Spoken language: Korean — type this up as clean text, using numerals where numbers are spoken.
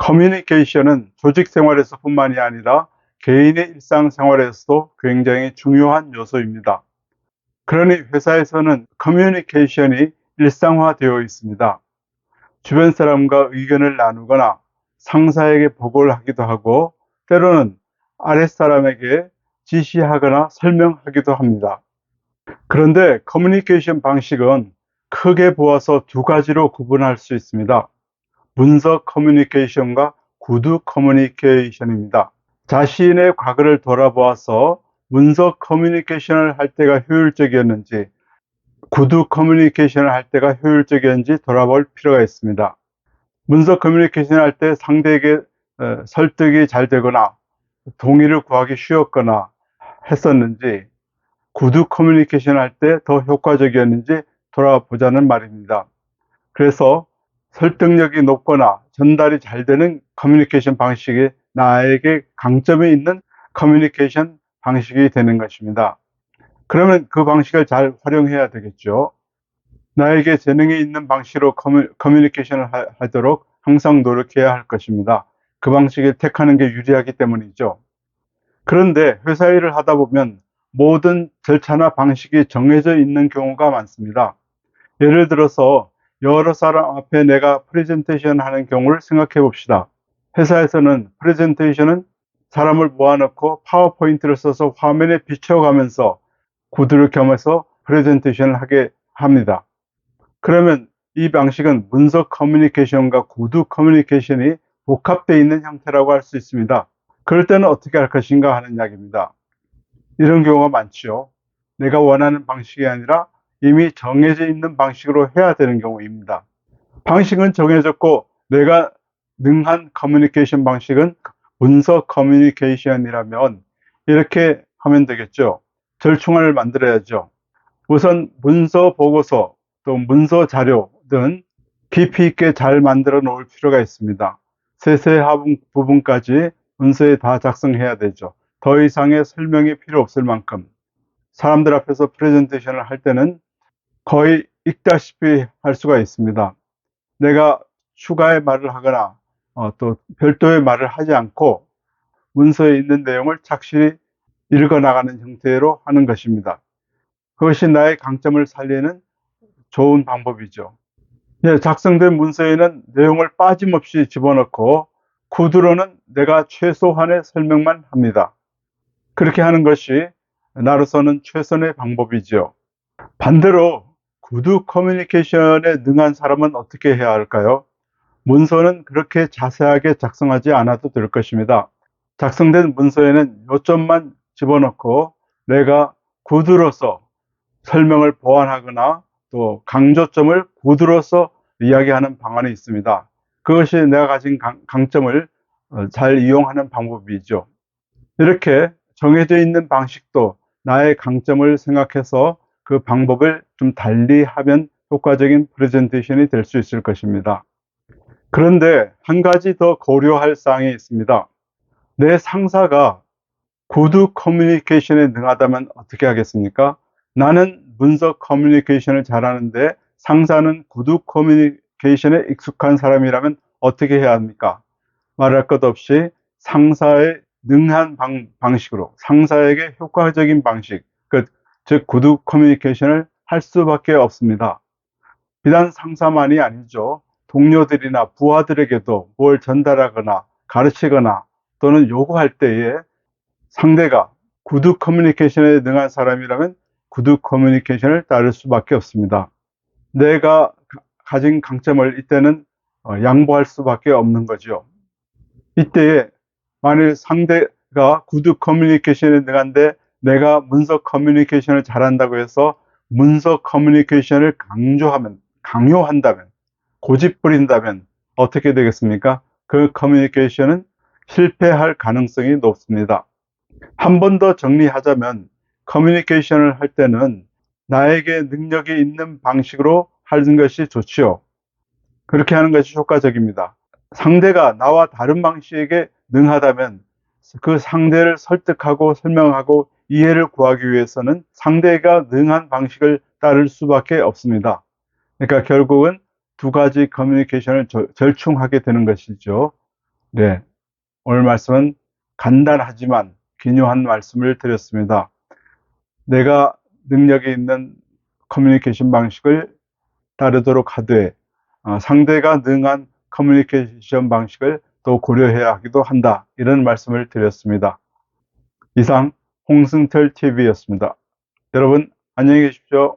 커뮤니케이션은 조직 생활에서뿐만이 아니라 개인의 일상생활에서도 굉장히 중요한 요소입니다. 그러니 회사에서는 커뮤니케이션이 일상화되어 있습니다. 주변 사람과 의견을 나누거나 상사에게 보고를 하기도 하고, 때로는 아랫사람에게 지시하거나 설명하기도 합니다. 그런데 커뮤니케이션 방식은 크게 보아서 두 가지로 구분할 수 있습니다. 문서 커뮤니케이션과 구두 커뮤니케이션입니다. 자신의 과거를 돌아보아서 문서 커뮤니케이션을 할 때가 효율적이었는지, 구두 커뮤니케이션을 할 때가 효율적이었는지 돌아볼 필요가 있습니다. 문서 커뮤니케이션을 할 때 상대에게 설득이 잘 되거나 동의를 구하기 쉬웠거나 했었는지, 구두 커뮤니케이션 할 때 더 효과적이었는지 돌아보자는 말입니다. 그래서 설득력이 높거나 전달이 잘 되는 커뮤니케이션 방식이 나에게 강점이 있는 커뮤니케이션 방식이 되는 것입니다. 그러면 그 방식을 잘 활용해야 되겠죠. 나에게 재능이 있는 방식으로 커뮤니케이션을 하도록 항상 노력해야 할 것입니다. 그 방식을 택하는 게 유리하기 때문이죠. 그런데 회사 일을 하다 보면 모든 절차나 방식이 정해져 있는 경우가 많습니다. 예를 들어서 여러 사람 앞에 내가 프레젠테이션 하는 경우를 생각해 봅시다. 회사에서는 프레젠테이션은 사람을 모아놓고 파워포인트를 써서 화면에 비춰가면서 구두를 겸해서 프레젠테이션을 하게 합니다. 그러면 이 방식은 문서 커뮤니케이션과 구두 커뮤니케이션이 복합되어 있는 형태라고 할 수 있습니다. 그럴 때는 어떻게 할 것인가 하는 이야기입니다. 이런 경우가 많죠. 내가 원하는 방식이 아니라 이미 정해져 있는 방식으로 해야 되는 경우입니다. 방식은 정해졌고 내가 능한 커뮤니케이션 방식은 문서 커뮤니케이션이라면 이렇게 하면 되겠죠. 절충안을 만들어야죠. 우선 문서 보고서 또 문서 자료 등 깊이 있게 잘 만들어 놓을 필요가 있습니다. 세세한 부분까지 문서에 다 작성해야 되죠. 더 이상의 설명이 필요 없을 만큼. 사람들 앞에서 프레젠테이션을 할 때는 거의 읽다시피 할 수가 있습니다. 내가 추가의 말을 하거나 또 별도의 말을 하지 않고 문서에 있는 내용을 착실히 읽어나가는 형태로 하는 것입니다. 그것이 나의 강점을 살리는 좋은 방법이죠. 작성된 문서에는 내용을 빠짐없이 집어넣고 구두로는 내가 최소한의 설명만 합니다. 그렇게 하는 것이 나로서는 최선의 방법이죠. 반대로 구두 커뮤니케이션에 능한 사람은 어떻게 해야 할까요? 문서는 그렇게 자세하게 작성하지 않아도 될 것입니다. 작성된 문서에는 요점만 집어넣고 내가 구두로서 설명을 보완하거나 또 강조점을 구두로서 이야기하는 방안이 있습니다. 그것이 내가 가진 강점을 잘 이용하는 방법이죠. 이렇게 정해져 있는 방식도 나의 강점을 생각해서 그 방법을 좀 달리 하면 효과적인 프레젠테이션이 될 수 있을 것입니다. 그런데 한 가지 더 고려할 사항이 있습니다. 내 상사가 구두 커뮤니케이션에 능하다면 어떻게 하겠습니까? 나는 문서 커뮤니케이션을 잘하는데 상사는 구두 커뮤니케이션에 익숙한 사람이라면 어떻게 해야 합니까? 말할 것 없이 상사의 능한 방식으로 상사에게 효과적인 방식, 즉 구두 커뮤니케이션을 할 수밖에 없습니다. 비단 상사만이 아니죠. 동료들이나 부하들에게도 뭘 전달하거나 가르치거나 또는 요구할 때에 상대가 구두 커뮤니케이션에 능한 사람이라면 구두 커뮤니케이션을 따를 수밖에 없습니다. 내가 가진 강점을 이때는 양보할 수밖에 없는 거죠. 이때에 만일 상대가 구두 커뮤니케이션에 능한데 내가 문서 커뮤니케이션을 잘한다고 해서 문서 커뮤니케이션을 강요한다면, 고집 부린다면 어떻게 되겠습니까? 그 커뮤니케이션은 실패할 가능성이 높습니다. 한 번 더 정리하자면 커뮤니케이션을 할 때는 나에게 능력이 있는 방식으로 하는 것이 좋지요. 그렇게 하는 것이 효과적입니다. 상대가 나와 다른 방식에 능하다면 그 상대를 설득하고 설명하고 이해를 구하기 위해서는 상대가 능한 방식을 따를 수밖에 없습니다. 그러니까 결국은 두 가지 커뮤니케이션을 절충하게 되는 것이죠. 네, 오늘 말씀은 간단하지만 기묘한 말씀을 드렸습니다. 내가 능력이 있는 커뮤니케이션 방식을 따르도록 하되 상대가 능한 커뮤니케이션 방식을 또 고려해야 하기도 한다. 이런 말씀을 드렸습니다. 이상 홍승철 TV였습니다. 여러분 안녕히 계십시오.